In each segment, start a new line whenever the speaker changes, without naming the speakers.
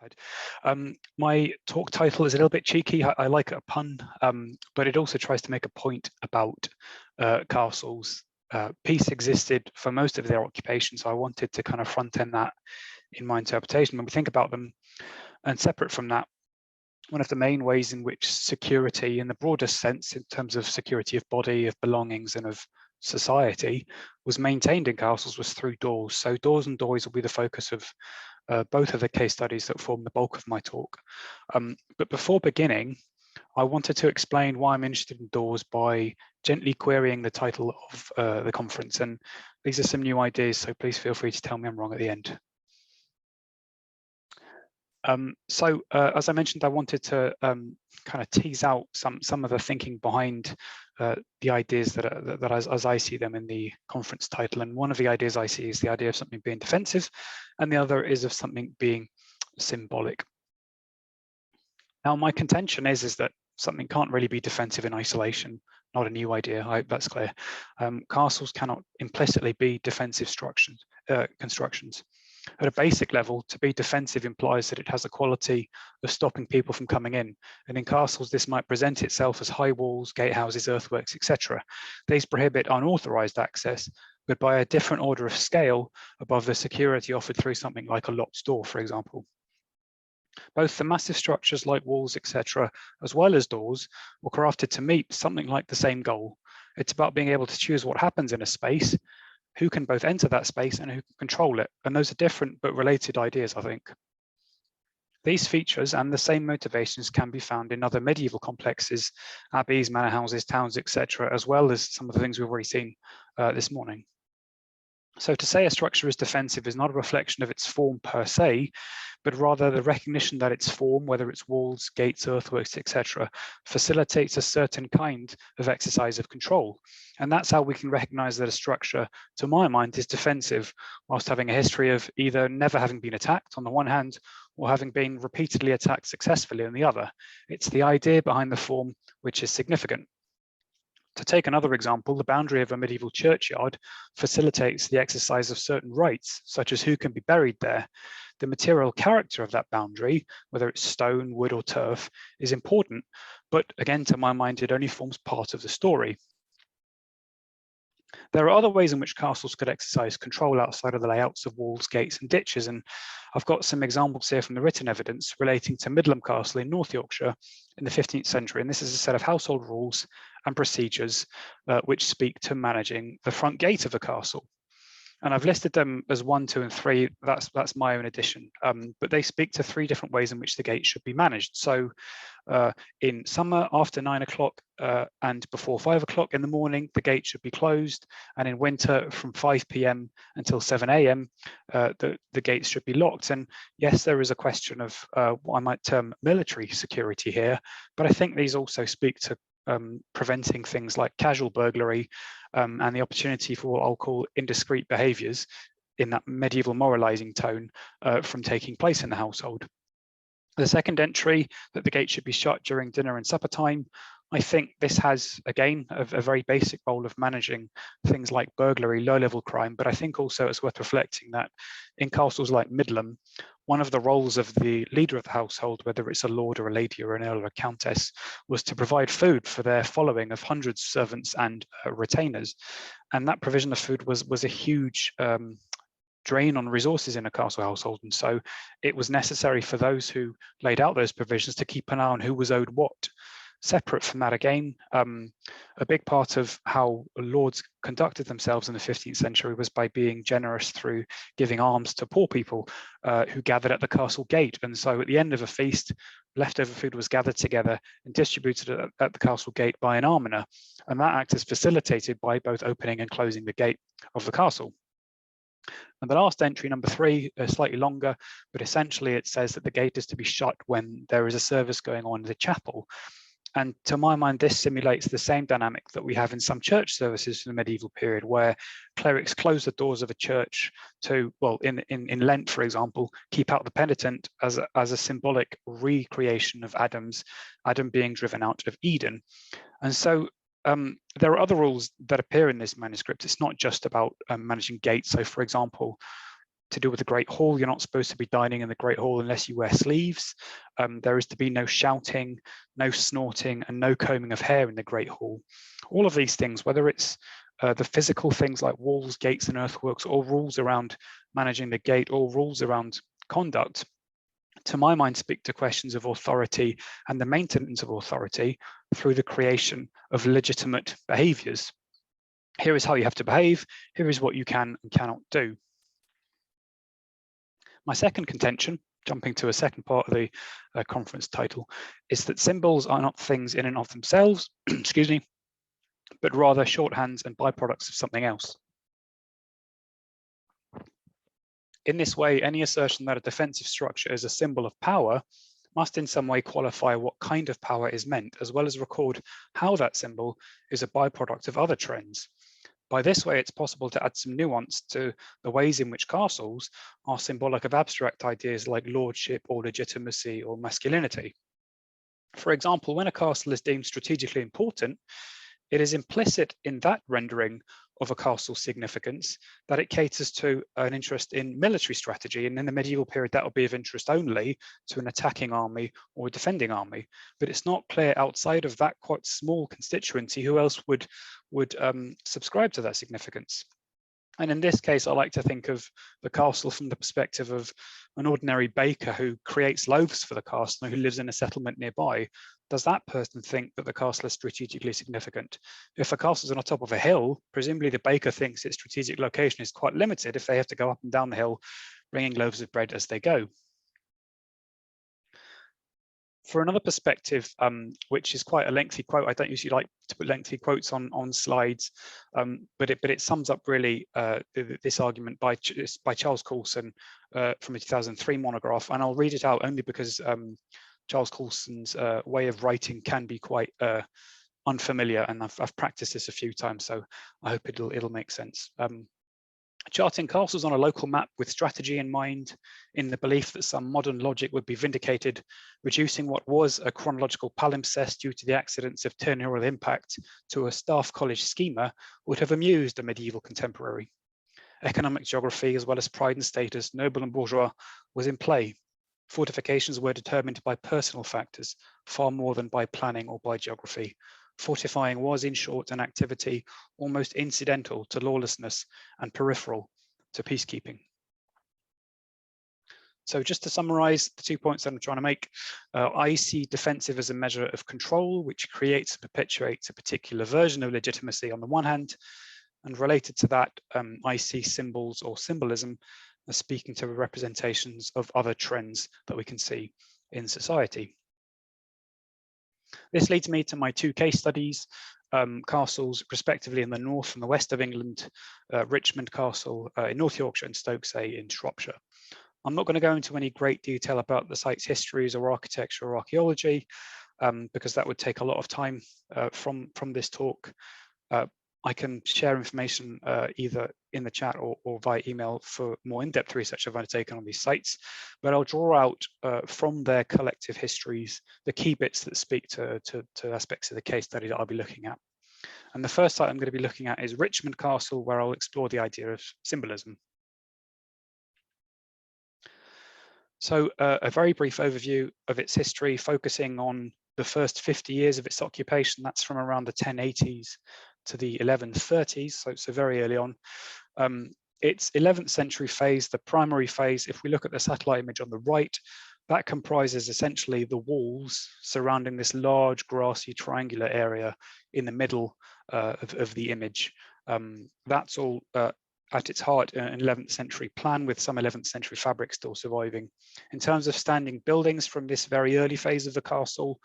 slide. My talk title is a little bit cheeky. I like a pun, but it also tries to make a point about castles. Peace existed for most of their occupation, so I wanted to kind of front end that in my interpretation when we think about them. And separate from that, one of the main ways in which security, in the broadest sense, in terms of security of body, of belongings, and of society, was maintained in castles was through doors. So doors and doorways will be the focus of both of the case studies that form the bulk of my talk. But before beginning, I wanted to explain why I'm interested in doors by gently querying the title of the conference. And these are some new ideas, so please feel free to tell me I'm wrong at the end. As I mentioned, I wanted to kind of tease out some of the thinking behind the ideas that as I see them in the conference title. And one of the ideas I see is the idea of something being defensive, and the other is of something being symbolic. Now, my contention is that something can't really be defensive in isolation. Not a new idea, I hope that's clear. Castles cannot implicitly be defensive constructions. At a basic level, to be defensive implies that it has a quality of stopping people from coming in. And in castles, this might present itself as high walls, gatehouses, earthworks, etc. These prohibit unauthorized access, but by a different order of scale above the security offered through something like a locked door, for example. Both the massive structures like walls, etc., as well as doors, were crafted to meet something like the same goal. It's about being able to choose what happens in a space, who can both enter that space and who can control it. And those are different but related ideas, I think. These features and the same motivations can be found in other medieval complexes, abbeys, manor houses, towns, etc., as well as some of the things we've already seen this morning. So to say a structure is defensive is not a reflection of its form per se, but rather the recognition that its form, whether it's walls, gates, earthworks, etc., facilitates a certain kind of exercise of control. And that's how we can recognize that a structure, to my mind, is defensive, whilst having a history of either never having been attacked on the one hand, or having been repeatedly attacked successfully on the other. It's the idea behind the form which is significant. To take another example, the boundary of a medieval churchyard facilitates the exercise of certain rights, such as who can be buried there. The material character of that boundary, whether it's stone, wood, or turf, is important, but again, to my mind, it only forms part of the story. There are other ways in which castles could exercise control outside of the layouts of walls, gates, and ditches, and I've got some examples here from the written evidence relating to Midland Castle in North Yorkshire in the 15th century, and this is a set of household rules and procedures which speak to managing the front gate of a castle. And I've listed them as 1, 2, and 3. That's my own addition, but they speak to 3 different ways in which the gate should be managed. So in summer, after 9 o'clock and before 5 o'clock in the morning, the gate should be closed. And in winter, from 5 p.m. until 7 a.m., the gates should be locked. And yes, there is a question of what I might term military security here, but I think these also speak to preventing things like casual burglary and the opportunity for what I'll call indiscreet behaviours in that medieval moralising tone from taking place in the household. The second entry, that the gate should be shut during dinner and supper time, I think this has, again, a very basic role of managing things like burglary, low-level crime, but I think also it's worth reflecting that in castles like Midland, one of the roles of the leader of the household, whether it's a lord or a lady or an earl or a countess, was to provide food for their following of hundreds of servants and retainers. And that provision of food was a huge drain on resources in a castle household. And so it was necessary for those who laid out those provisions to keep an eye on who was owed what. Separate from that, again, a big part of how lords conducted themselves in the 15th century was by being generous through giving alms to poor people who gathered at the castle gate. And so at the end of a feast, leftover food was gathered together and distributed at the castle gate by an almoner. And that act is facilitated by both opening and closing the gate of the castle. And the last entry, number 3, is slightly longer, but essentially it says that the gate is to be shut when there is a service going on in the chapel. And to my mind, this simulates the same dynamic that we have in some church services in the medieval period, where clerics close the doors of a church to, well, in Lent, for example, keep out the penitent as a symbolic recreation of Adam being driven out of Eden. And so there are other rules that appear in this manuscript. It's not just about managing gates. So, for example, to do with the Great Hall. You're not supposed to be dining in the Great Hall unless you wear sleeves. There is to be no shouting, no snorting, and no combing of hair in the Great Hall. All of these things, whether it's the physical things like walls, gates, and earthworks, or rules around managing the gate, or rules around conduct, to my mind, speak to questions of authority and the maintenance of authority through the creation of legitimate behaviours. Here is how you have to behave. Here is what you can and cannot do. My second contention, jumping to a second part of the conference title, is that symbols are not things in and of themselves, excuse me, but rather shorthands and byproducts of something else. In this way, any assertion that a defensive structure is a symbol of power must in some way qualify what kind of power is meant, as well as record how that symbol is a byproduct of other trends. By this way, it's possible to add some nuance to the ways in which castles are symbolic of abstract ideas like lordship or legitimacy or masculinity. For example, when a castle is deemed strategically important, it is implicit in that rendering of a castle's significance that it caters to an interest in military strategy, and in the medieval period that would be of interest only to an attacking army or a defending army. But it's not clear outside of that quite small constituency who else would subscribe to that significance. And in this case, I like to think of the castle from the perspective of an ordinary baker who creates loaves for the castle and who lives in a settlement nearby. Does that person think that the castle is strategically significant? If a castle is on the top of a hill, presumably the baker thinks its strategic location is quite limited if they have to go up and down the hill, bringing loaves of bread as they go. For another perspective, which is quite a lengthy quote, I don't usually like to put lengthy quotes on slides, but it sums up really this argument by Charles Coulson from a 2003 monograph, and I'll read it out only because Charles Coulson's way of writing can be quite unfamiliar, and I've practiced this a few times, so I hope it'll make sense. Charting castles on a local map with strategy in mind, in the belief that some modern logic would be vindicated, reducing what was a chronological palimpsest due to the accidents of tenurial impact to a staff college schema, would have amused a medieval contemporary. Economic geography, as well as pride and status, noble and bourgeois, was in play. Fortifications were determined by personal factors, far more than by planning or by geography. Fortifying was, in short, an activity almost incidental to lawlessness and peripheral to peacekeeping. So just to summarize the 2 points that I'm trying to make, I see defensive as a measure of control, which creates and perpetuates a particular version of legitimacy on the one hand, and related to that, I see symbols or symbolism as speaking to representations of other trends that we can see in society. This leads me to my two case studies, castles respectively in the north and the west of England, Richmond Castle in North Yorkshire and Stoke in Shropshire. I'm not going to go into any great detail about the site's histories or architecture or archaeology, because that would take a lot of time from this talk. I can share information either in the chat or via email for more in-depth research I've undertaken on these sites, but I'll draw out from their collective histories the key bits that speak to aspects of the case study that I'll be looking at. And the first site I'm going to be looking at is Richmond Castle, where I'll explore the idea of symbolism. So a very brief overview of its history, focusing on the first 50 years of its occupation. That's from around the 1080s to the 1130s, so very early on. Its 11th century phase, the primary phase, if we look at the satellite image on the right, that comprises essentially the walls surrounding this large grassy triangular area in the middle of the image. That's all at its heart an 11th century plan with some 11th century fabric still surviving. In terms of standing buildings from this very early phase of the castle,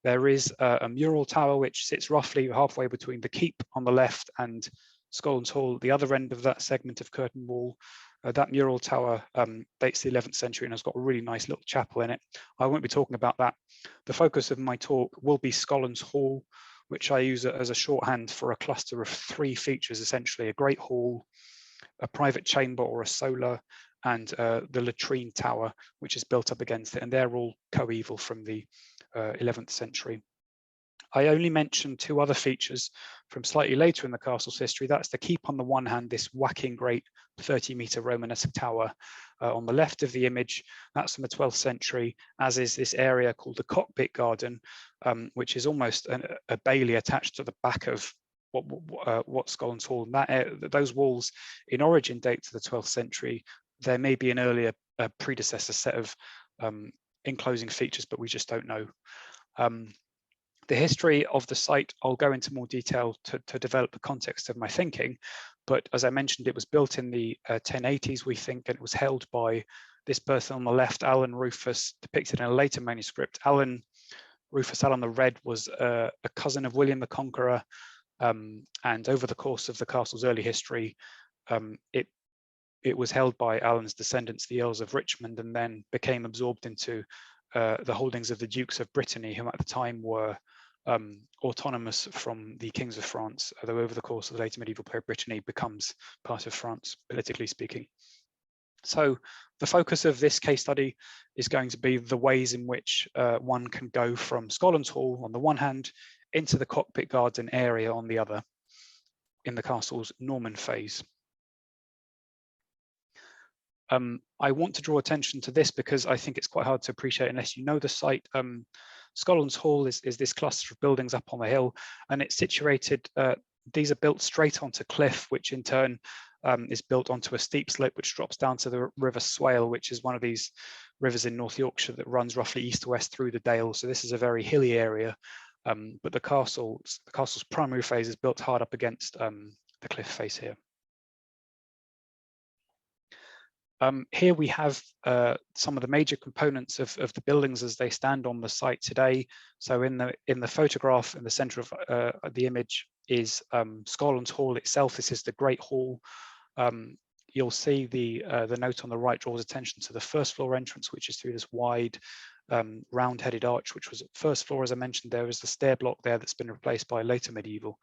there is a mural tower which sits roughly halfway between the keep on the left and Scollins Hall, the other end of that segment of curtain wall. That mural tower dates the 11th century and has got a really nice little chapel in it. I won't be talking about that. The focus of my talk will be Scollins Hall, which I use as a shorthand for a cluster of three features, essentially: a great hall, a private chamber or a solar, and the latrine tower, which is built up against it. And they're all coeval from the 11th century. I only mentioned two other features from slightly later in the castle's history. That's the keep on the one hand, this whacking great 30-meter Romanesque tower on the left of the image. That's from the 12th century, as is this area called the cockpit garden, which is almost a bailey attached to the back of what's Scollon's Hall. And those walls in origin date to the 12th century. There may be an earlier predecessor set of enclosing features, but we just don't know. The history of the site, I'll go into more detail to develop the context of my thinking. But as I mentioned, it was built in the 1080s, we think, and it was held by this person on the left, Alan Rufus, depicted in a later manuscript. Rufus Allen the Red was a cousin of William the Conqueror. And over the course of the castle's early history, it was held by Alan's descendants, the Earls of Richmond, and then became absorbed into the holdings of the Dukes of Brittany, who at the time were autonomous from the kings of France, although over the course of the later medieval period, Brittany becomes part of France, politically speaking. So the focus of this case study is going to be the ways in which one can go from Scollon's Hall on the one hand into the cockpit garden area on the other in the castle's Norman phase. I want to draw attention to this because I think it's quite hard to appreciate unless you know the site. Scollon's Hall is this cluster of buildings up on the hill, and it's situated, these are built straight onto cliff, which in turn is built onto a steep slope which drops down to the River Swale, which is one of these rivers in North Yorkshire that runs roughly east to west through the Dale. So this is a very hilly area, but the castle's primary phase is built hard up against the cliff face here. Here we have some of the major components of the buildings as they stand on the site today. So in the photograph in the center of the image is Scollon's Hall itself. This is the Great Hall. You'll see the note on the right draws attention to the first floor entrance, which is through this wide round-headed arch, which was at first floor. As I mentioned, there is the stair block there that's been replaced by later medieval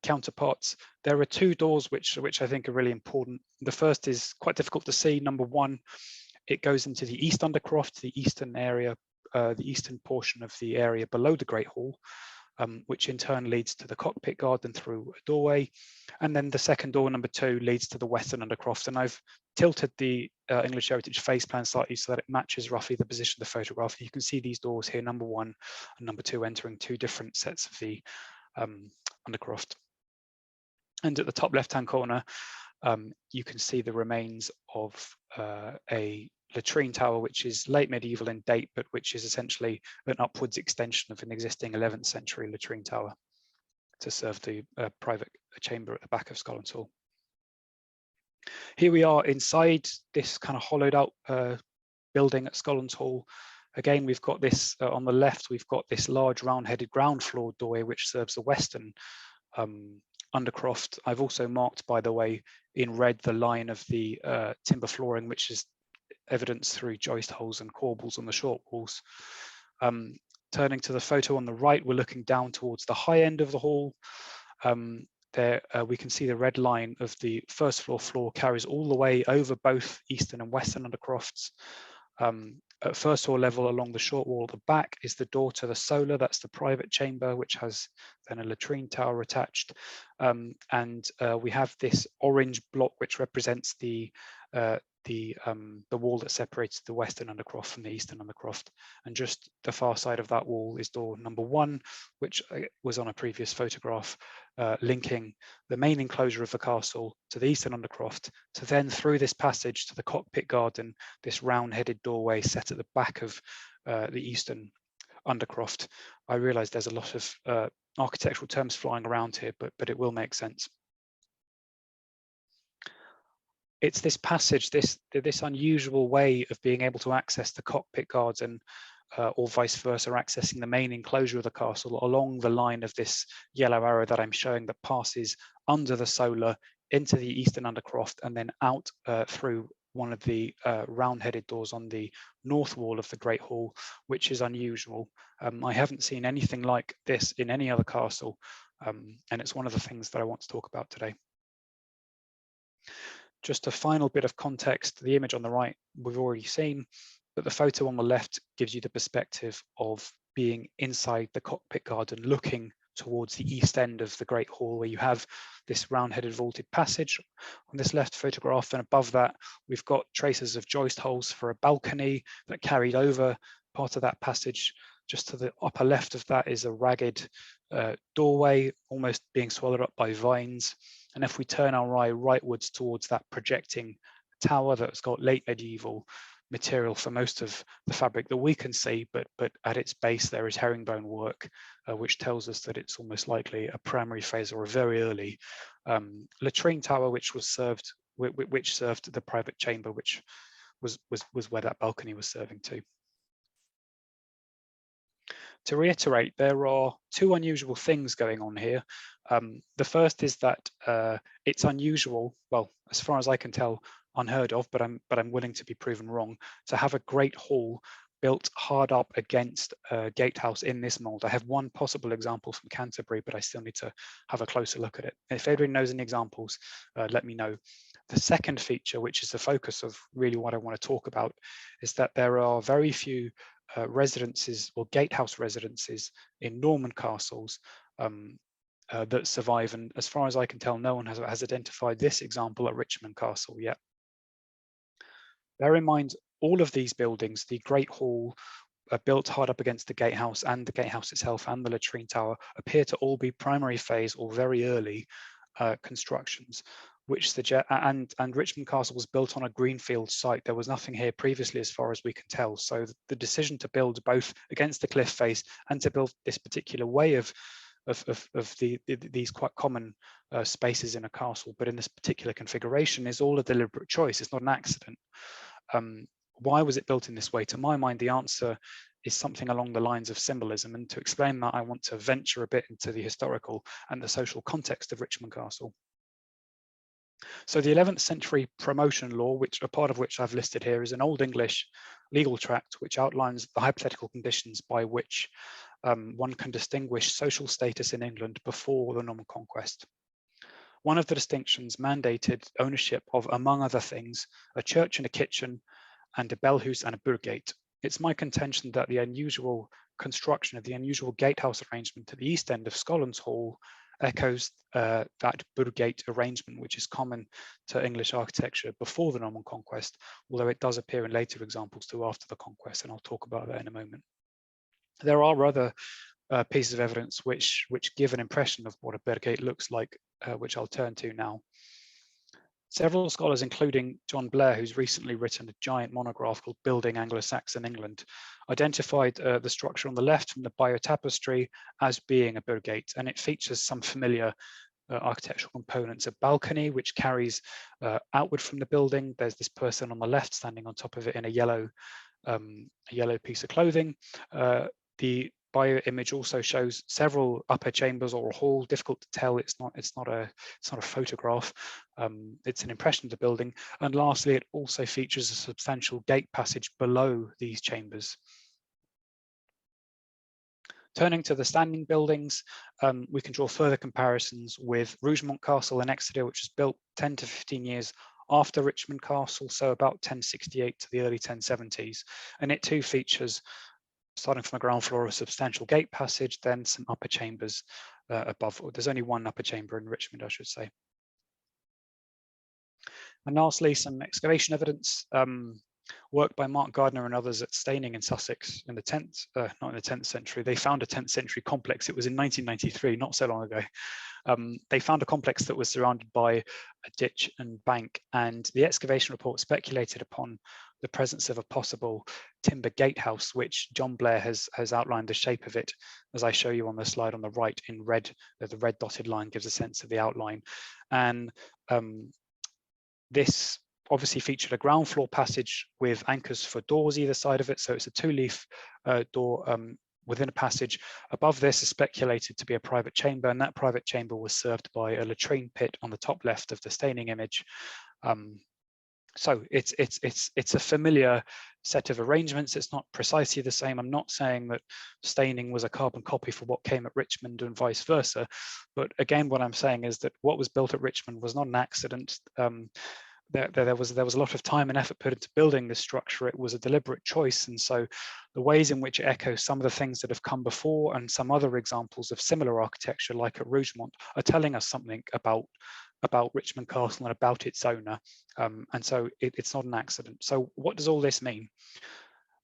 counterparts. There are two doors which I think are really important. The first is quite difficult to see. Number one, it goes into the east undercroft, the eastern area, the eastern portion of the area below the Great Hall, which in turn leads to the cockpit garden through a doorway. And then the second door, number two, leads to the western undercroft. And I've tilted the English Heritage face plan slightly so that it matches roughly the position of the photograph. You can see these doors here, number one and number two, entering two different sets of the undercroft. And at the top left-hand corner, you can see the remains of a latrine tower, which is late medieval in date, but which is essentially an upwards extension of an existing 11th century latrine tower to serve the private chamber at the back of Scollon's Hall. Here we are inside this kind of hollowed out building at Scollon's Hall. Again, we've got this on the left, we've got this large round-headed ground floor doorway, which serves the western undercroft. I've also marked, by the way, in red, the line of the timber flooring, which is evidenced through joist holes and corbels on the short walls. Turning to the photo on the right, we're looking down towards the high end of the hall. There we can see the red line of the first floor carries all the way over both eastern and western undercrofts. At first floor level along the short wall at the back is the door to the solar. That's the private chamber, which has then a latrine tower attached. And we have this orange block, which represents the wall that separates the western undercroft from the eastern undercroft. And just the far side of that wall is door number one, which was on a previous photograph, linking the main enclosure of the castle to the eastern undercroft, to then through this passage to the cockpit garden, this round-headed doorway set at the back of the eastern undercroft. I realize there's a lot of architectural terms flying around here, but it will make sense. It's this passage, this unusual way of being able to access the cockpit garden or vice versa, accessing the main enclosure of the castle along the line of this yellow arrow that I'm showing that passes under the solar into the eastern undercroft and then out through one of the round-headed doors on the north wall of the Great Hall, which is unusual. I haven't seen anything like this in any other castle, and it's one of the things that I want to talk about today. Just a final bit of context, the image on the right we've already seen, but the photo on the left gives you the perspective of being inside the cockpit garden, looking towards the east end of the Great Hall, where you have this round-headed vaulted passage on this left photograph, and above that we've got traces of joist holes for a balcony that carried over part of that passage. Just to the upper left of that is a ragged doorway, almost being swallowed up by vines. And if we turn our eye rightwards towards that projecting tower that's got late medieval material for most of the fabric that we can see, but at its base there is herringbone work, which tells us that it's almost likely a primary phase or a very early latrine tower, which served the private chamber, which was where that balcony was serving to. To reiterate, there are two unusual things going on here. The first is that it's unusual, well, as far as I can tell, unheard of, but I'm willing to be proven wrong, to have a great hall built hard up against a gatehouse in this mold. I have one possible example from Canterbury, but I still need to have a closer look at it. If anybody knows any examples, let me know. The second feature, which is the focus of really what I want to talk about, is that there are very few residences or gatehouse residences in Norman castles that survive, and as far as I can tell, no one has identified this example at Richmond Castle yet. Bear in mind, all of these buildings, the Great Hall, built hard up against the gatehouse, and the gatehouse itself, and the latrine tower, appear to all be primary phase or very early constructions, which suggest, and Richmond Castle was built on a greenfield site. There was nothing here previously, as far as we can tell. So the decision to build both against the cliff face and to build this particular way of these quite common spaces in a castle, but in this particular configuration, is all a deliberate choice. It's not an accident. Why was it built in this way? To my mind, the answer is something along the lines of symbolism. And to explain that, I want to venture a bit into the historical and the social context of Richmond Castle. So the 11th century promotion law, which a part of which I've listed here, is an Old English legal tract which outlines the hypothetical conditions by which one can distinguish social status in England before the Norman conquest. One of the distinctions mandated ownership of, among other things, a church and a kitchen, and a bellhouse and a burgate. It's my contention that the unusual construction of the unusual gatehouse arrangement at the east end of Scotland's Hall echoes that burgate arrangement, which is common to English architecture before the Norman conquest, although it does appear in later examples too after the conquest, and I'll talk about that in a moment. There are other pieces of evidence which give an impression of what a burgate looks like, which I'll turn to now. Several scholars, including John Blair, who's recently written a giant monograph called Building Anglo-Saxon England, identified the structure on the left from the Bio Tapestry as being a burgate, and it features some familiar architectural components. A balcony which carries outward from the building. There's this person on the left standing on top of it in a yellow piece of clothing. The bio image also shows several upper chambers or a hall. Difficult to tell. It's not a photograph. It's an impression of the building. And lastly, it also features a substantial gate passage below these chambers. Turning to the standing buildings, we can draw further comparisons with Rougemont Castle in Exeter, which was built 10 to 15 years after Richmond Castle, so about 1068 to the early 1070s. And it too features, starting from the ground floor, a substantial gate passage, then some upper chambers above. There's only one upper chamber in Richmond, I should say. And lastly, some excavation evidence. Work by Mark Gardner and others at Staining in Sussex in the 10th, not in the 10th century. They found a 10th century complex. It was in 1993, not so long ago. They found a complex that was surrounded by a ditch and bank, and the excavation report speculated upon the presence of a possible timber gatehouse, which John Blair has outlined the shape of it, as I show you on the slide on the right in red. The red dotted line gives a sense of the outline. And this obviously featured a ground floor passage with anchors for doors either side of it. So it's a two-leaf door within a passage. Above this is speculated to be a private chamber, and that private chamber was served by a latrine pit on the top left of the Staining image. So it's a familiar set of arrangements. It's not precisely the same. I'm not saying that Staining was a carbon copy for what came at Richmond and vice versa. But again, what I'm saying is that what was built at Richmond was not an accident. there was a lot of time and effort put into building this structure. It was a deliberate choice, and so the ways in which it echoes some of the things that have come before and some other examples of similar architecture, like at Rougemont, are telling us something about Richmond Castle and about its owner, and so it's not an accident. So what does all this mean?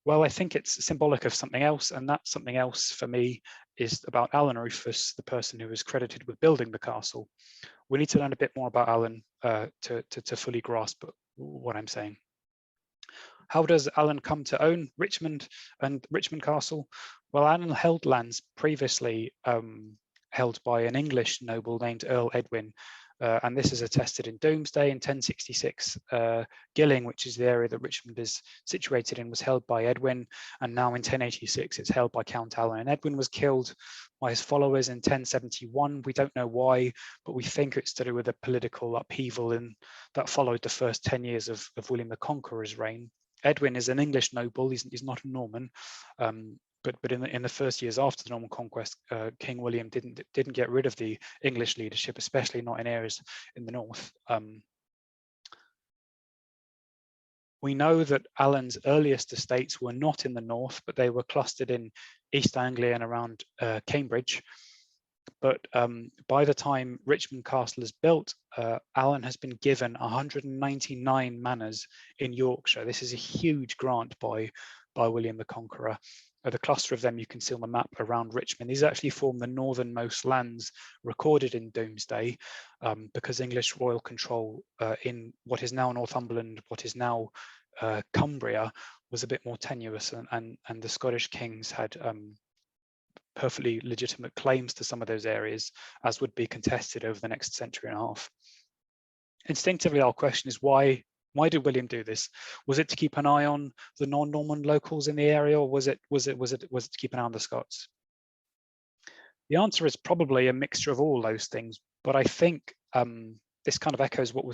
Well, I think it's symbolic of something else, and that something else for me is about Alan Rufus, the person who is credited with building the castle. We need to learn a bit more about Alan to fully grasp what I'm saying. How does Alan come to own Richmond and Richmond Castle? Well, Alan held lands previously held by an English noble named Earl Edwin, and this is attested in Domesday in 1066. Gilling, which is the area that Richmond is situated in, was held by Edwin, and now in 1086 it's held by Count Alan. And Edwin was killed by his followers in 1071. We don't know why, but we think it's to do with the political upheaval that followed the first 10 years of William the Conqueror's reign. Edwin is an English noble, he's not a Norman, but in the first years after the Norman conquest, King William didn't get rid of the English leadership, especially not in areas in the north. We know that Alan's earliest estates were not in the north, but they were clustered in East Anglia and around Cambridge. But by the time Richmond Castle is built, Alan has been given 199 manors in Yorkshire. This is a huge grant by William the Conqueror. The cluster of them you can see on the map around Richmond. These actually form the northernmost lands recorded in Domesday, because English royal control in what is now Northumberland, what is now Cumbria, was a bit more tenuous, and the Scottish kings had perfectly legitimate claims to some of those areas, as would be contested over the next century and a half. Instinctively, our question is why did William do this? Was it to keep an eye on the non-Norman locals in the area, or was it to keep an eye on the Scots? The answer is probably a mixture of all those things, but I think this kind of echoes what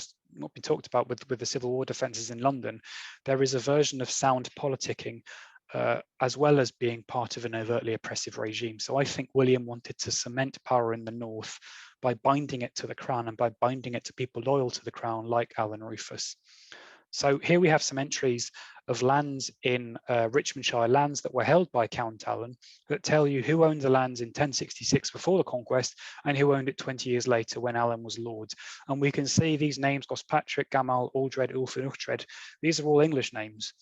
been talked about with the Civil War defences in London. There is a version of sound politicking, as well as being part of an overtly oppressive regime. So I think William wanted to cement power in the north by binding it to the crown and by binding it to people loyal to the crown, like Alan Rufus. So here we have some entries of lands in Richmondshire, lands that were held by Count Alan, that tell you who owned the lands in 1066 before the conquest and who owned it 20 years later when Alan was lord. And we can see these names: Gospatrick, Gamal, Aldred, Ulfin, Uhtred. These are all English names.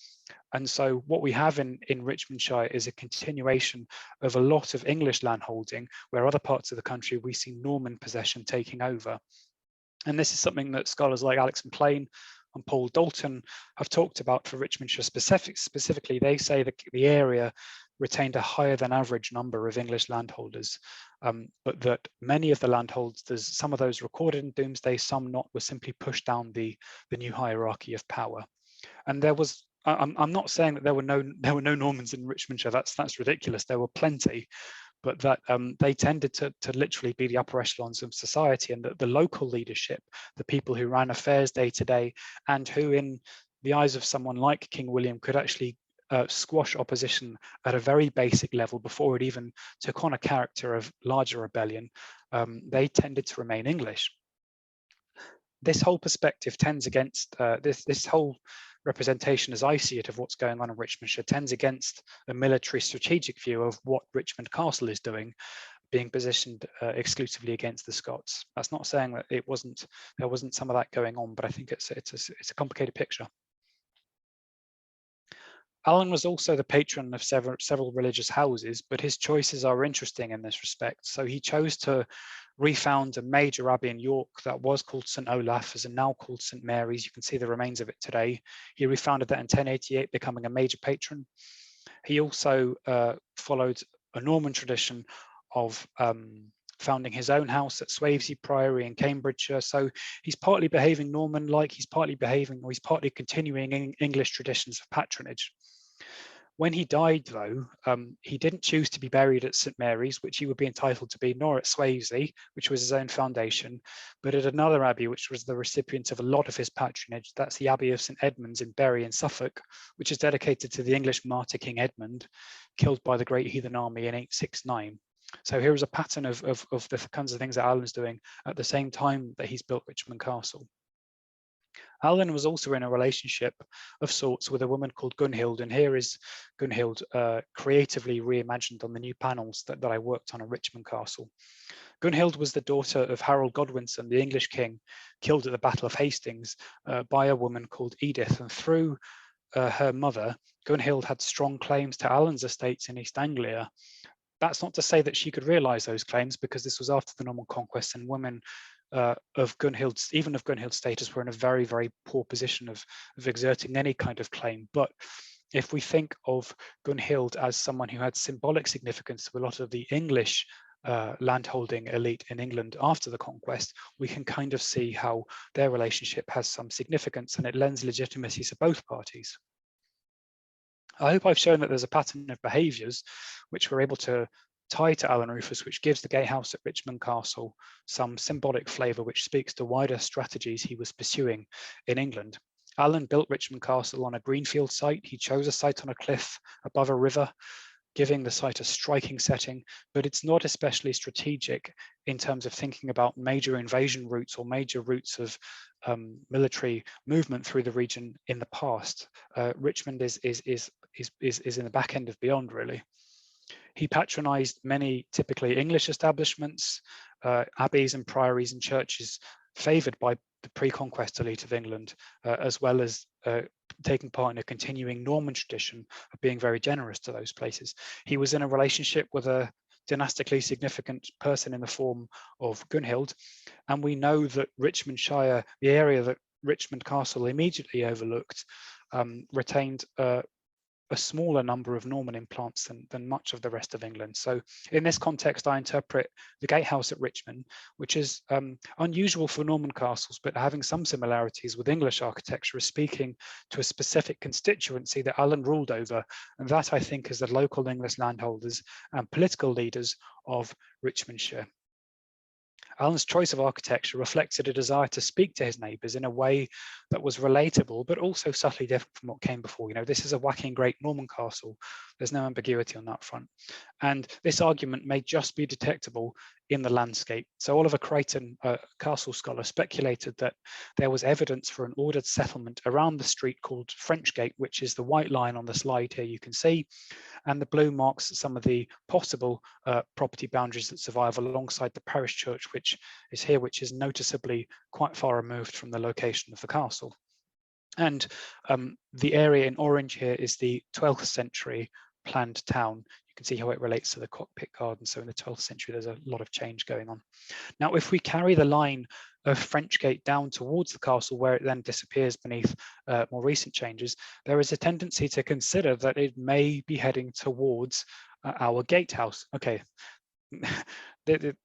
And so what we have in Richmondshire is a continuation of a lot of English landholding, where other parts of the country we see Norman possession taking over. And this is something that scholars like Alex McLean and Paul Dalton have talked about for Richmondshire specifically. They say that the area retained a higher than average number of English landholders, but that many of the landholders, some of those recorded in Domesday, some not, were simply pushed down the new hierarchy of power. And there was, I'm not saying that there were no Normans in Richmondshire. That's ridiculous. There were plenty, but that they tended to literally be the upper echelons of society, and that the local leadership, the people who ran affairs day to day, and who in the eyes of someone like King William could actually squash opposition at a very basic level before it even took on a character of larger rebellion, they tended to remain English. This whole perspective tends against this whole representation, as I see it, of what's going on in Richmondshire tends against a military strategic view of what Richmond Castle is doing, being positioned exclusively against the Scots. That's not saying that there wasn't some of that going on, but I think it's a complicated picture. Alan was also the patron of several religious houses, but his choices are interesting in this respect. So he chose to refound a major abbey in York that was called St. Olaf, is now called St. Mary's. You can see the remains of it today. He refounded that in 1088, becoming a major patron. He also followed a Norman tradition of founding his own house at Swavesey Priory in Cambridgeshire. So he's partly behaving Norman-like, he's partly continuing English traditions of patronage. When he died, though, he didn't choose to be buried at St. Mary's, which he would be entitled to be, nor at Swavesey, which was his own foundation, but at another abbey, which was the recipient of a lot of his patronage. That's the Abbey of St. Edmund's in Bury in Suffolk, which is dedicated to the English martyr King Edmund, killed by the Great Heathen Army in 869. So here is a pattern of the kinds of things that Alan's doing at the same time that he's built Richmond Castle. Alan was also in a relationship of sorts with a woman called Gunhild, and here is Gunhild creatively reimagined on the new panels that I worked on at Richmond Castle. Gunhild was the daughter of Harold Godwinson, the English king, killed at the Battle of Hastings by a woman called Edith, and through her mother, Gunhild had strong claims to Alan's estates in East Anglia. That's not to say that she could realise those claims, because this was after the Norman Conquest, and women of Gunhild's, even of Gunhild's status, were in a very, very poor position of exerting any kind of claim. But if we think of Gunhild as someone who had symbolic significance to a lot of the English landholding elite in England after the conquest, we can kind of see how their relationship has some significance, and it lends legitimacy to both parties. I hope I've shown that there's a pattern of behaviours which we're able to tie to Alan Rufus, which gives the gatehouse at Richmond Castle some symbolic flavour which speaks to wider strategies he was pursuing in England. Alan built Richmond Castle on a greenfield site. He chose a site on a cliff above a river, giving the site a striking setting, but it's not especially strategic in terms of thinking about major invasion routes or major routes of military movement through the region in the past. Richmond is in the back end of beyond, really. He patronised many typically English establishments, abbeys and priories and churches favoured by the pre-conquest elite of England, as well as taking part in a continuing Norman tradition of being very generous to those places. He was in a relationship with a dynastically significant person in the form of Gunhild, and we know that Richmond Shire, the area that Richmond Castle immediately overlooked, retained a smaller number of Norman implants than much of the rest of England. So in this context, I interpret the gatehouse at Richmond, which is unusual for Norman castles, but having some similarities with English architecture, is speaking to a specific constituency that Alan ruled over, and that, I think, is the local English landholders and political leaders of Richmondshire. Alan's choice of architecture reflected a desire to speak to his neighbours in a way that was relatable, but also subtly different from what came before. You know, this is a whacking great Norman castle. There's no ambiguity on that front. And this argument may just be detectable in the landscape. So Oliver Creighton, a castle scholar, speculated that there was evidence for an ordered settlement around the street called Frenchgate, which is the white line on the slide here you can see, and the blue marks some of the possible property boundaries that survive alongside the Parish Church, which is here, which is noticeably quite far removed from the location of the castle. And the area in orange here is the 12th century planned town. You can see how it relates to the cockpit garden. So in the 12th century, there's a lot of change going on. Now, if we carry the line of Frenchgate down towards the castle, where it then disappears beneath more recent changes, there is a tendency to consider that it may be heading towards our gatehouse. Okay, the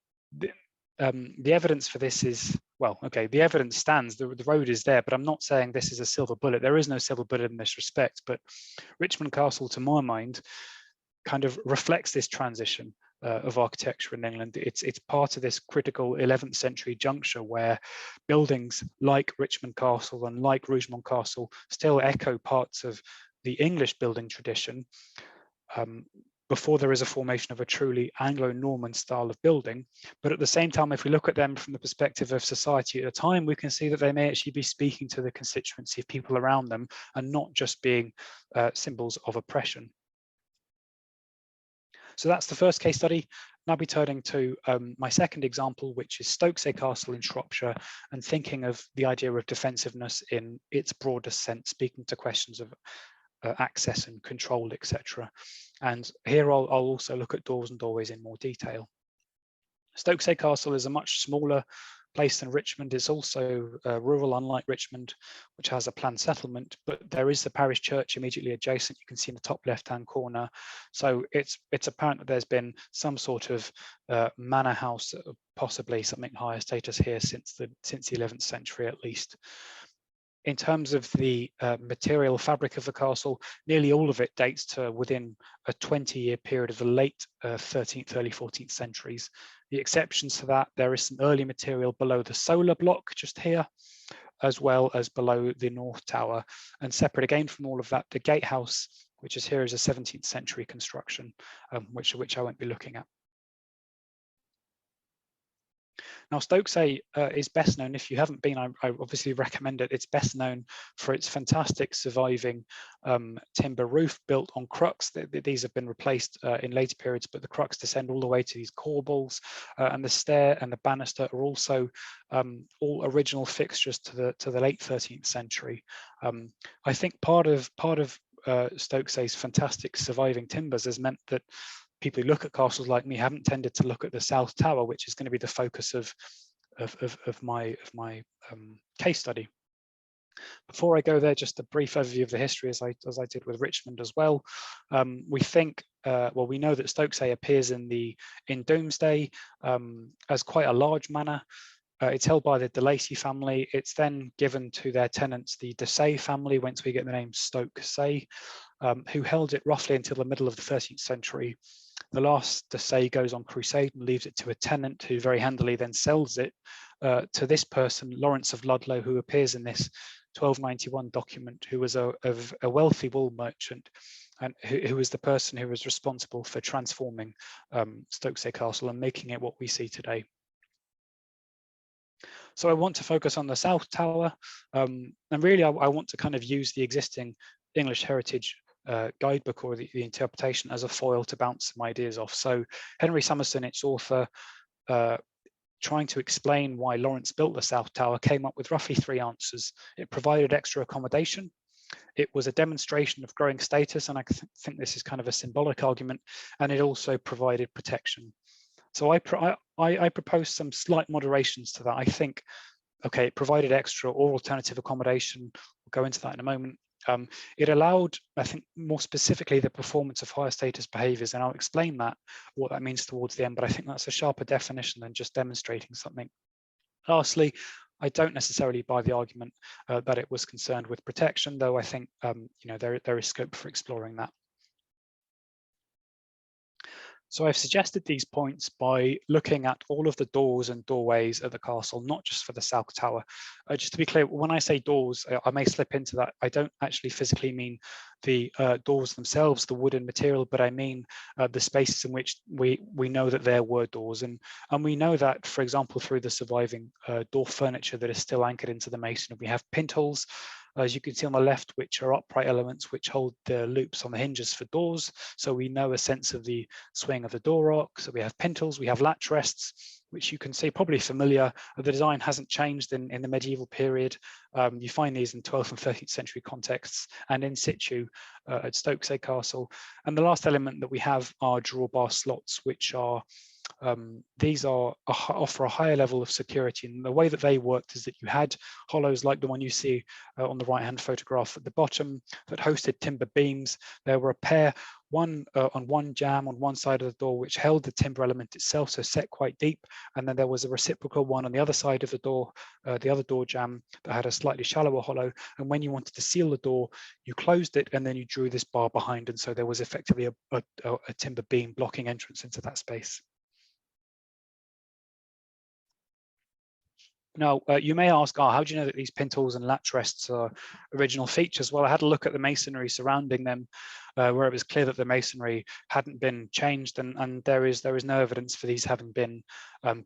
evidence for this is, well, okay, the evidence stands, the road is there, but I'm not saying this is a silver bullet. There is no silver bullet in this respect, but Richmond Castle, to my mind, kind of reflects this transition of architecture in England. It's part of this critical 11th century juncture where buildings like Richmond Castle and like Rougemont Castle still echo parts of the English building tradition before there is a formation of a truly Anglo-Norman style of building. But at the same time, if we look at them from the perspective of society at the time, we can see that they may actually be speaking to the constituency of people around them and not just being symbols of oppression. So that's the first case study. Now I'll be turning to my second example, which is Stoke Castle in Shropshire, and thinking of the idea of defensiveness in its broadest sense, speaking to questions of access and control, etc. And here I'll also look at doors and doorways in more detail. Stoke Castle is a much smaller place than Richmond. It's also rural, unlike Richmond, which has a planned settlement, but there is the parish church immediately adjacent. You can see in the top left-hand corner. So it's apparent that there's been some sort of manor house, possibly something higher status here since the 11th century at least. In terms of the material fabric of the castle, nearly all of it dates to within a 20-year period of the late 13th, early 14th centuries. The exceptions to that, there is some early material below the solar block just here, as well as below the north tower. And separate again from all of that, the gatehouse, which is here, is a 17th century construction, which I won't be looking at. Now, Stokesay is best known, if you haven't been, I obviously recommend it. It's best known for its fantastic surviving timber roof built on crux. These have been replaced in later periods, but the crux descend all the way to these corbels, and the stair and the banister are also all original fixtures to the late 13th century. I think part of Stokesay's fantastic surviving timbers has meant that people who look at castles like me haven't tended to look at the South Tower, which is going to be the focus of my case study. Before I go there, just a brief overview of the history, as I did with Richmond as well. We think, well, we know that Stokesay appears in Domesday as quite a large manor. It's held by the de Lacy family. It's then given to their tenants, the de Say family, whence we get the name Stokesay, who held it roughly until the middle of the 13th century. The last de Say goes on crusade and leaves it to a tenant who very handily then sells it to this person, Lawrence of Ludlow, who appears in this 1291 document, who was a wealthy wool merchant, and who was the person who was responsible for transforming Stokesay Castle and making it what we see today. So I want to focus on the South Tower, and really I want to kind of use the existing English heritage guidebook or the interpretation as a foil to bounce some ideas off. So Henry Summerson, its author, trying to explain why Lawrence built the South Tower, came up with roughly 3 answers. It provided extra accommodation. It was a demonstration of growing status, and I think this is kind of a symbolic argument, and it also provided protection. So I proposed some slight moderations to that. I think, okay, it provided extra or alternative accommodation. We'll go into that in a moment. It allowed, I think, more specifically the performance of higher status behaviours, and I'll explain what that means towards the end, but I think that's a sharper definition than just demonstrating something. Lastly, I don't necessarily buy the argument that it was concerned with protection, though I think there is scope for exploring that. So I've suggested these points by looking at all of the doors and doorways at the castle, not just for the South Tower. Just to be clear, when I say doors, I may slip into that. I don't actually physically mean the doors themselves, the wooden material, but I mean the spaces in which we know that there were doors. And we know that, for example, through the surviving door furniture that is still anchored into the masonry, we have pintholes, as you can see on the left, which are upright elements which hold the loops on the hinges for doors. So we know a sense of the swing of the door rock. So we have pintles, we have latch rests, which you can see probably familiar. The design hasn't changed in the medieval period. You find these in 12th and 13th century contexts and in situ at Stokesay Castle. And the last element that we have are drawbar slots, which are these offer a higher level of security, and the way that they worked is that you had hollows like the one you see on the right hand photograph at the bottom that hosted timber beams. There were a pair, one on one jamb on one side of the door, which held the timber element itself, so set quite deep, and then there was a reciprocal one on the other side of the door, the other door jamb, that had a slightly shallower hollow, and when you wanted to seal the door, you closed it and then you drew this bar behind, and so there was effectively a timber beam blocking entrance into that space. Now, you may ask, how do you know that these pintles and latch rests are original features? Well, I had a look at the masonry surrounding them, where it was clear that the masonry hadn't been changed, and there is no evidence for these having been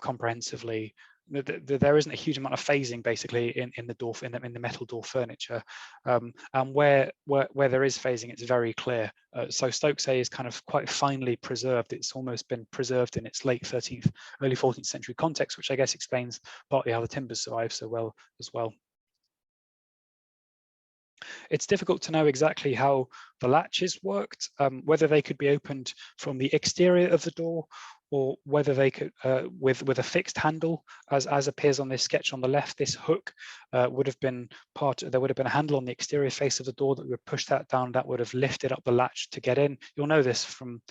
comprehensively. There isn't a huge amount of phasing basically in the metal door furniture, and where there is phasing, it's very clear. So Stokesay is kind of quite finely preserved. It's almost been preserved in its late 13th, early 14th century context, which I guess explains partly how the timbers survive so well as well. It's difficult to know exactly how the latches worked, whether they could be opened from the exterior of the door, or whether they could, with a fixed handle, as appears on this sketch on the left. This hook would have been there would have been a handle on the exterior face of the door that would push that down, that would have lifted up the latch to get in. You'll know this from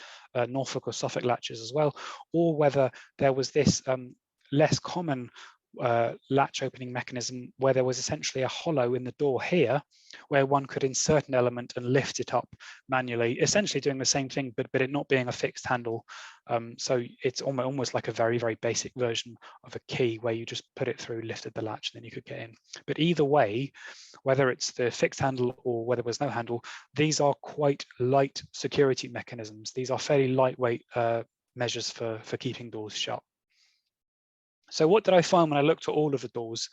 Norfolk or Suffolk latches as well, or whether there was this less common latch opening mechanism where there was essentially a hollow in the door here where one could insert an element and lift it up manually, essentially doing the same thing, but it not being a fixed handle. So it's almost like a very, very basic version of a key where you just put it through, lifted the latch, and then you could get in. But either way, whether it's the fixed handle or whether there was no handle, these are quite light security mechanisms. These are fairly lightweight measures for keeping doors shut. So what did I find when I looked at all of the doors?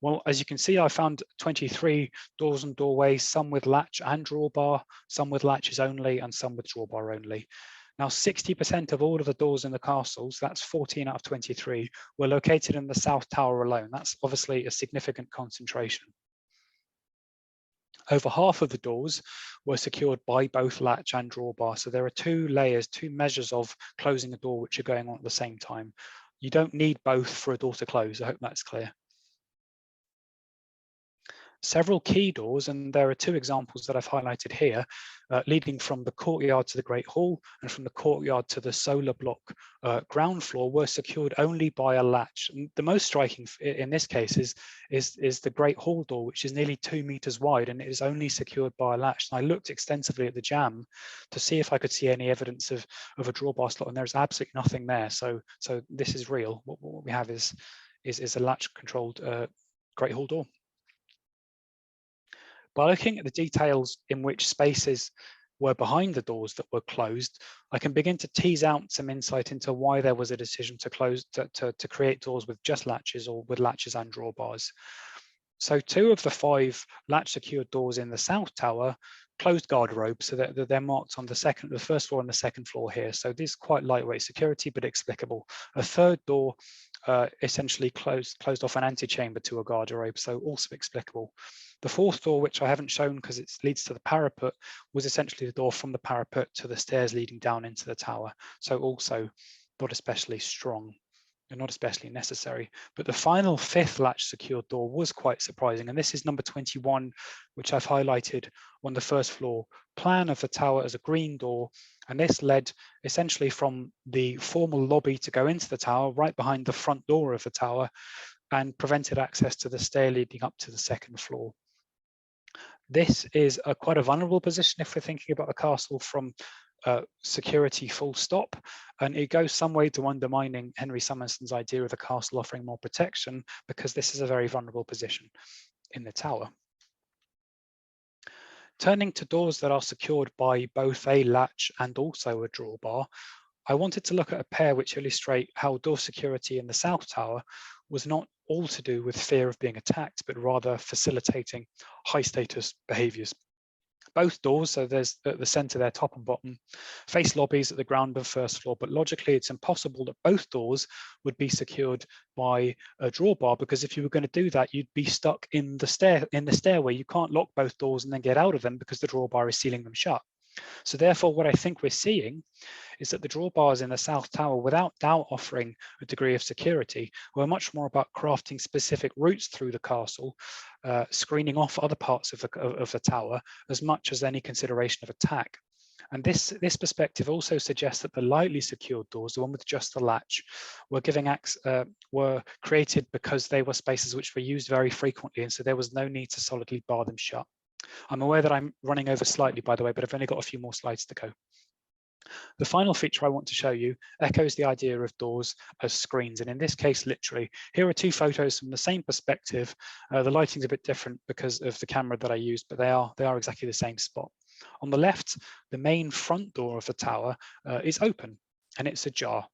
Well, as you can see, I found 23 doors and doorways, some with latch and drawbar, some with latches only, and some with drawbar only. Now, 60% of all of the doors in the castles, that's 14 out of 23, were located in the South Tower alone. That's obviously a significant concentration. Over half of the doors were secured by both latch and drawbar. So there are two layers, two measures of closing a door which are going on at the same time. You don't need both for a door to close. I hope that's clear. Several key doors, and there are two examples that I've highlighted here, leading from the courtyard to the Great Hall and from the courtyard to the solar block ground floor, were secured only by a latch. And the most striking in this case is the Great Hall door, which is nearly 2 meters wide, and it is only secured by a latch. And I looked extensively at the jamb to see if I could see any evidence of a drawbar slot, and there's absolutely nothing there. So this is real. What we have is a latch-controlled Great Hall door. By looking at the details in which spaces were behind the doors that were closed, I can begin to tease out some insight into why there was a decision to create doors with just latches or with latches and drawbars. So 2 of the 5 latch secured doors in the South Tower closed garderobe, so that they're marked on the first floor and the second floor here. So this is quite lightweight security, but explicable. A third door essentially closed off an antechamber to a garderobe, so also explicable. The fourth door, which I haven't shown because it leads to the parapet, was essentially the door from the parapet to the stairs leading down into the tower. So also not especially strong and not especially necessary. But the final 5th latch secured door was quite surprising. And this is number 21, which I've highlighted on the first floor plan of the tower as a green door. And this led essentially from the formal lobby to go into the tower, right behind the front door of the tower, and prevented access to the stair leading up to the second floor. This is quite a vulnerable position if we're thinking about a castle from security full stop, and it goes some way to undermining Henry Summerson's idea of the castle offering more protection, because this is a very vulnerable position in the tower. Turning to doors that are secured by both a latch and also a drawbar, I wanted to look at a pair which illustrate how door security in the South Tower was not all to do with fear of being attacked, but rather facilitating high status behaviors. Both doors, so there's at the center there, top and bottom, face lobbies at the ground and first floor, but logically it's impossible that both doors would be secured by a drawbar, because if you were going to do that, you'd be stuck in the stairway. You can't lock both doors and then get out of them because the drawbar is sealing them shut. So therefore, what I think we're seeing is that the drawbars in the South Tower, without doubt offering a degree of security, were much more about crafting specific routes through the castle, screening off other parts of the tower, as much as any consideration of attack. And this perspective also suggests that the lightly secured doors, the one with just the latch, were created because they were spaces which were used very frequently, and so there was no need to solidly bar them shut. I'm aware that I'm running over slightly, by the way, but I've only got a few more slides to go. The final feature I want to show you echoes the idea of doors as screens, and in this case, literally. Here are 2 photos from the same perspective. The lighting's a bit different because of the camera that I used, but they are exactly the same spot. On the left, the main front door of the tower is open, and it's ajar.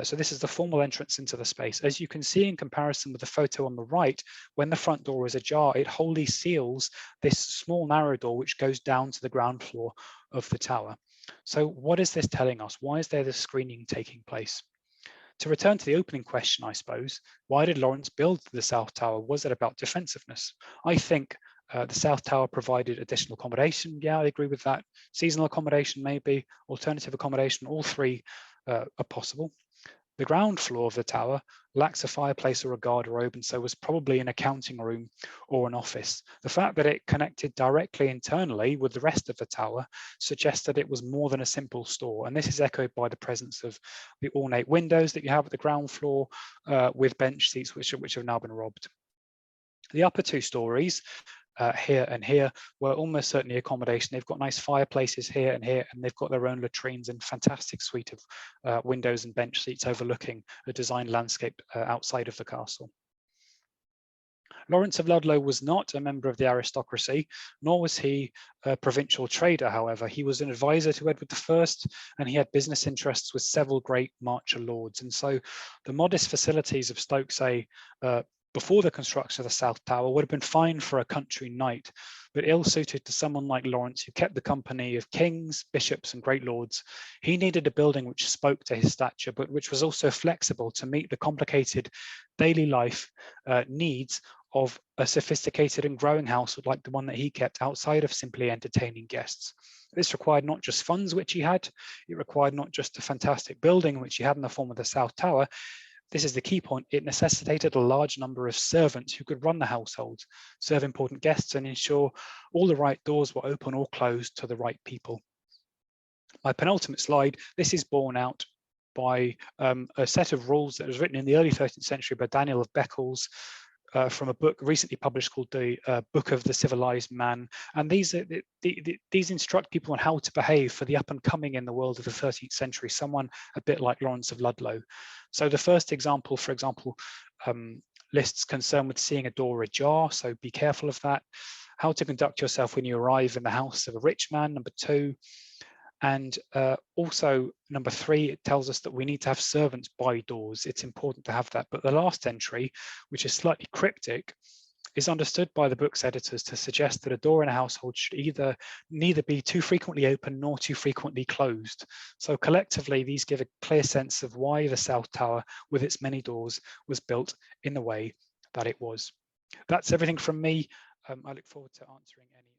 So this is the formal entrance into the space. As you can see in comparison with the photo on the right, when the front door is ajar, it wholly seals this small narrow door which goes down to the ground floor of the tower. So what is this telling us? Why is there this screening taking place? To return to the opening question, I suppose, why did Lawrence build the South Tower? Was it about defensiveness? I think the South Tower provided additional accommodation. Yeah, I agree with that. Seasonal accommodation, maybe. Alternative accommodation, all 3 are possible. The ground floor of the tower lacks a fireplace or a garderobe, and so was probably an accounting room or an office. The fact that it connected directly internally with the rest of the tower suggests that it was more than a simple store, and this is echoed by the presence of the ornate windows that you have at the ground floor with bench seats which have now been robbed. The upper 2 stories, here and here, were almost certainly accommodation. They've got nice fireplaces here, and they've got their own latrines and fantastic suite of windows and bench seats overlooking a designed landscape outside of the castle. Lawrence of Ludlow was not a member of the aristocracy, nor was he a provincial trader, however. He was an advisor to Edward I, and he had business interests with several great marcher lords. And so the modest facilities of Stoke, say, before the construction of the South Tower would have been fine for a country knight, but ill-suited to someone like Lawrence, who kept the company of kings, bishops, and great lords. He needed a building which spoke to his stature, but which was also flexible to meet the complicated daily life needs of a sophisticated and growing household like the one that he kept, outside of simply entertaining guests. This required not just funds, which he had, it required not just a fantastic building, which he had in the form of the South Tower. This is the key point. It necessitated a large number of servants who could run the household, serve important guests, and ensure all the right doors were open or closed to the right people. My penultimate slide, this is borne out by a set of rules that was written in the early 13th century by Daniel of Beccles, from a book recently published called the Book of the Civilized Man. And these instruct people on how to behave for the up and coming in the world of the 13th century, someone a bit like Lawrence of Ludlow. So the first example, for example, lists concern with seeing a door ajar, so be careful of that. How to conduct yourself when you arrive in the house of a rich man, number 2. And also, number 3, it tells us that we need to have servants by doors. It's important to have that. But the last entry, which is slightly cryptic, is understood by the book's editors to suggest that a door in a household should neither be too frequently open nor too frequently closed. So collectively, these give a clear sense of why the South Tower, with its many doors, was built in the way that it was. That's everything from me. I look forward to answering any